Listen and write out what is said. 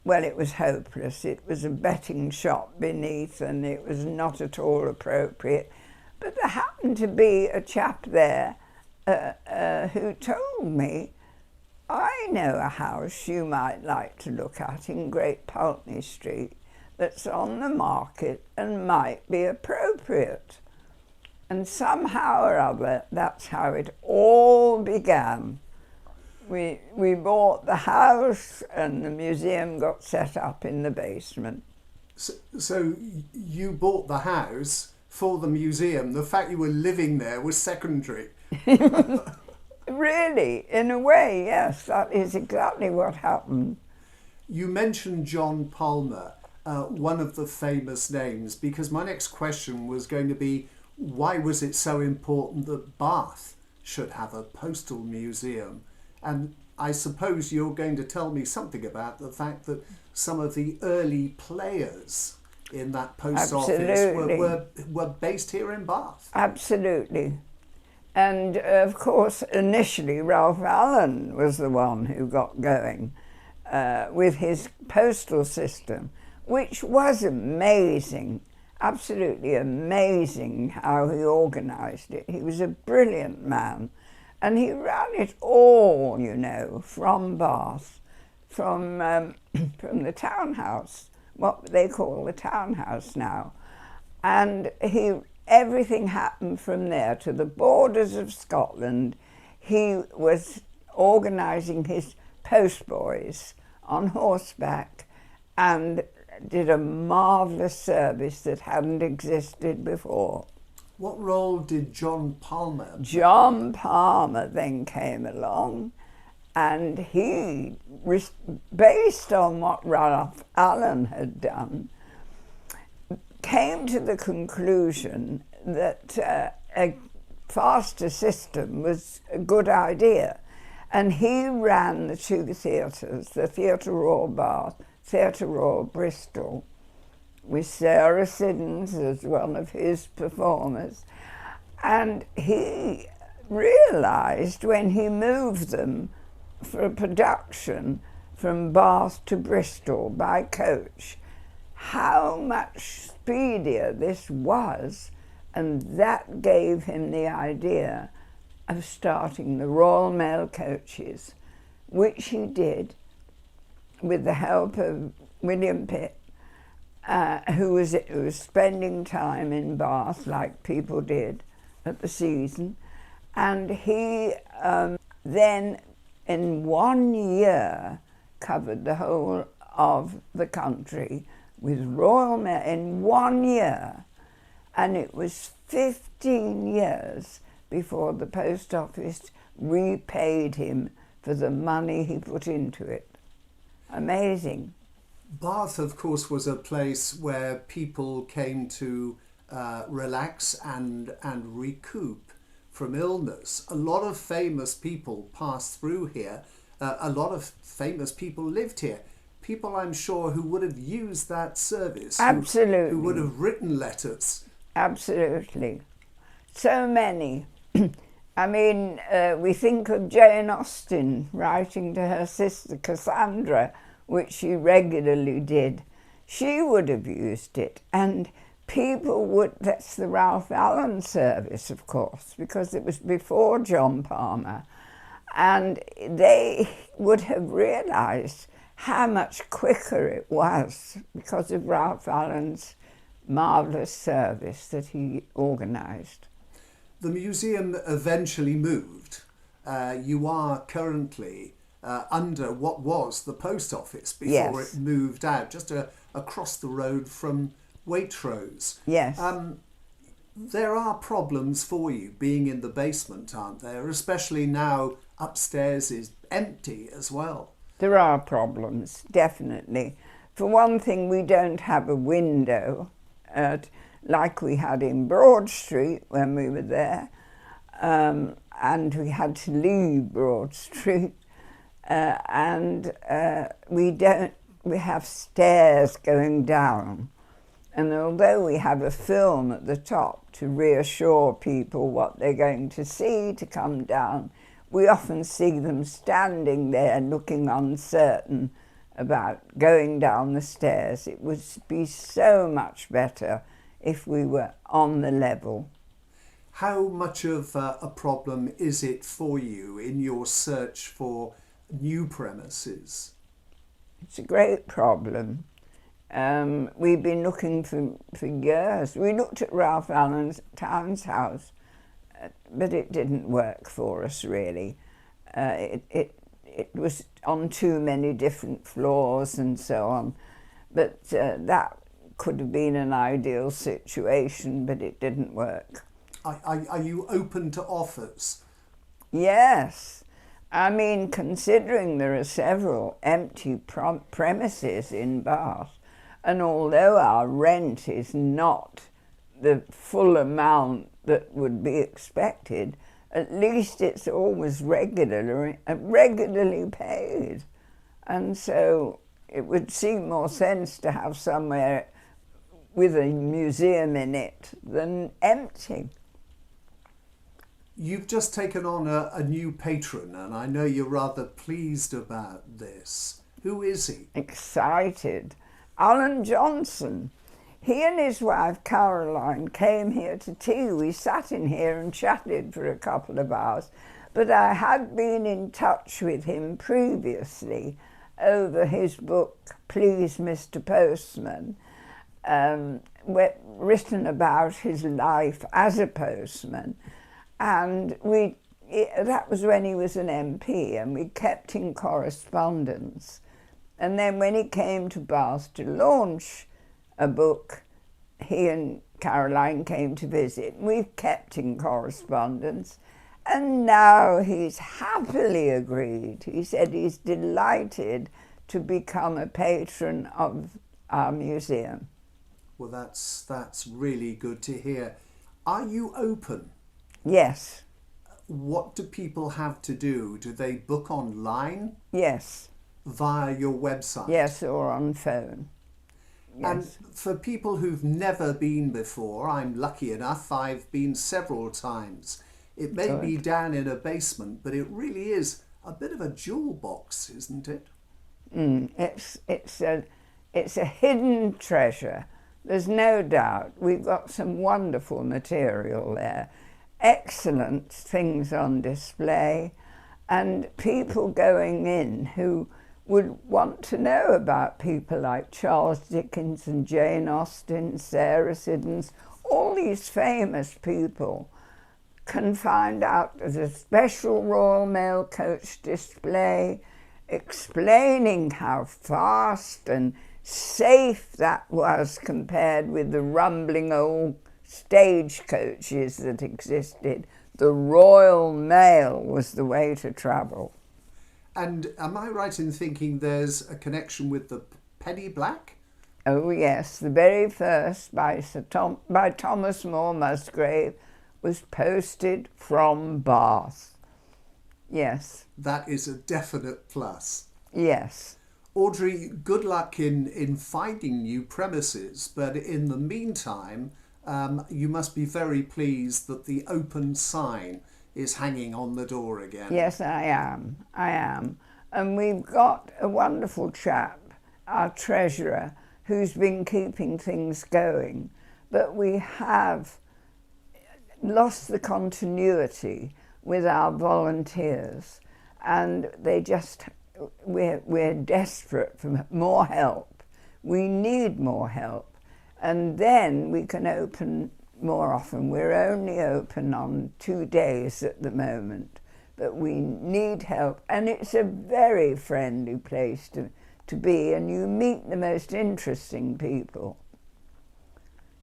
Well, it was hopeless. It was a betting shop beneath, and it was not at all appropriate. But there happened to be a chap there who told me, I know a house you might like to look at in Great Pulteney Street that's on the market and might be appropriate. And somehow or other, that's how it all began. We bought the house and the museum got set up in the basement. So you bought the house for the museum. The fact you were living there was secondary. Really, in a way, yes, that is exactly what happened. You mentioned John Palmer, one of the famous names, because my next question was going to be, why was it so important that Bath should have a postal museum? And I suppose you're going to tell me something about the fact that some of the early players in that post office were based here in Bath. Absolutely. And of course, initially, Ralph Allen was the one who got going with his postal system, which was amazing, absolutely amazing how he organised it. He was a brilliant man, and he ran it all, you know, from Bath, from the townhouse, what they call the townhouse now. And everything happened from there to the borders of Scotland. He was organising his postboys on horseback and did a marvellous service that hadn't existed before. What role did John Palmer play? John Palmer then came along, and he, based on what Ralph Allen had done, came to the conclusion that a faster system was a good idea. And he ran the two theatres, the Theatre Royal Bath, Theatre Royal Bristol, with Sarah Siddons as one of his performers. And he realised when he moved them for a production from Bath to Bristol by coach, how much speedier this was, and that gave him the idea of starting the Royal Mail coaches, which he did with the help of William Pitt, who was spending time in Bath like people did at the season. And he then, in 1 year, covered the whole of the country with Royal Mail in 1 year. And it was 15 years before the post office repaid him for the money he put into it. Amazing. Bath, of course, was a place where people came to relax and recoup from illness. A lot of famous people passed through here. A lot of famous people lived here. People, I'm sure, who would have used that service. Absolutely. Who would have written letters. Absolutely. So many. I mean, we think of Jane Austen writing to her sister Cassandra, which she regularly did. She would have used it, and people would, that's the Ralph Allen service, of course, because it was before John Palmer, and they would have realised how much quicker it was because of Ralph Allen's marvellous service that he organised. The museum eventually moved. You are currently under what was the post office before Yes. it moved out, just across the road from Waitrose. Yes. There are problems for you being in the basement, aren't there? Especially now upstairs is empty as well. There are problems, definitely. For one thing, we don't have a window like we had in Broad Street when we were there, and we had to leave Broad Street, and we have stairs going down. And although we have a film at the top to reassure people what they're going to see to come down, we often see them standing there looking uncertain about going down the stairs. It would be so much better if we were on the level. How much of a problem is it for you in your search for new premises? It's a great problem. We've been looking for years. We looked at Ralph Allen's townhouse, but it didn't work for us really. It was on too many different floors and so on. But that could have been an ideal situation, but it didn't work. Are you open to offers? Yes. I mean, considering there are several empty premises in Bath, and although our rent is not the full amount that would be expected, at least it's always regularly paid. And so it would seem more sense to have somewhere with a museum in it than empty. You've just taken on a new patron, and I know you're rather pleased about this. Who is he? Excited. Alan Johnson. He and his wife Caroline came here to tea. We sat in here and chatted for a couple of hours, but I had been in touch with him previously over his book, Please Mr. Postman, written about his life as a postman. And that was when he was an MP, and we kept in correspondence. And then when he came to Bath to launch a book, he and Caroline came to visit. We've kept in correspondence, and now he's happily agreed. He said he's delighted to become a patron of our museum. Well, that's really good to hear. Are you open? Yes. What do people have to do? Do they book online? Yes. Via your website? Yes, or on phone. Yes. And for people who've never been before, I'm lucky enough, I've been several times. It may be down in a basement, but it really is a bit of a jewel box, isn't it? It's a hidden treasure. There's no doubt. We've got some wonderful material there. Excellent things on display, and people going in who would want to know about people like Charles Dickens and Jane Austen, Sarah Siddons. All these famous people can find out there's a special Royal Mail coach display explaining how fast and safe that was compared with the rumbling old stagecoaches that existed. The Royal Mail was the way to travel. And am I right in thinking there's a connection with the penny black? Oh yes, the very first by Thomas More Musgrave was posted from Bath. Yes. That is a definite plus. Yes. Audrey, good luck in finding new premises, but in the meantime, you must be very pleased that the open sign is hanging on the door again. Yes, I am. And we've got a wonderful chap, our treasurer, who's been keeping things going. But we have lost the continuity with our volunteers, and we're desperate for more help. We need more help, and then we can open more often. We're only open on 2 days at the moment, but we need help, and it's a very friendly place to be, and you meet the most interesting people.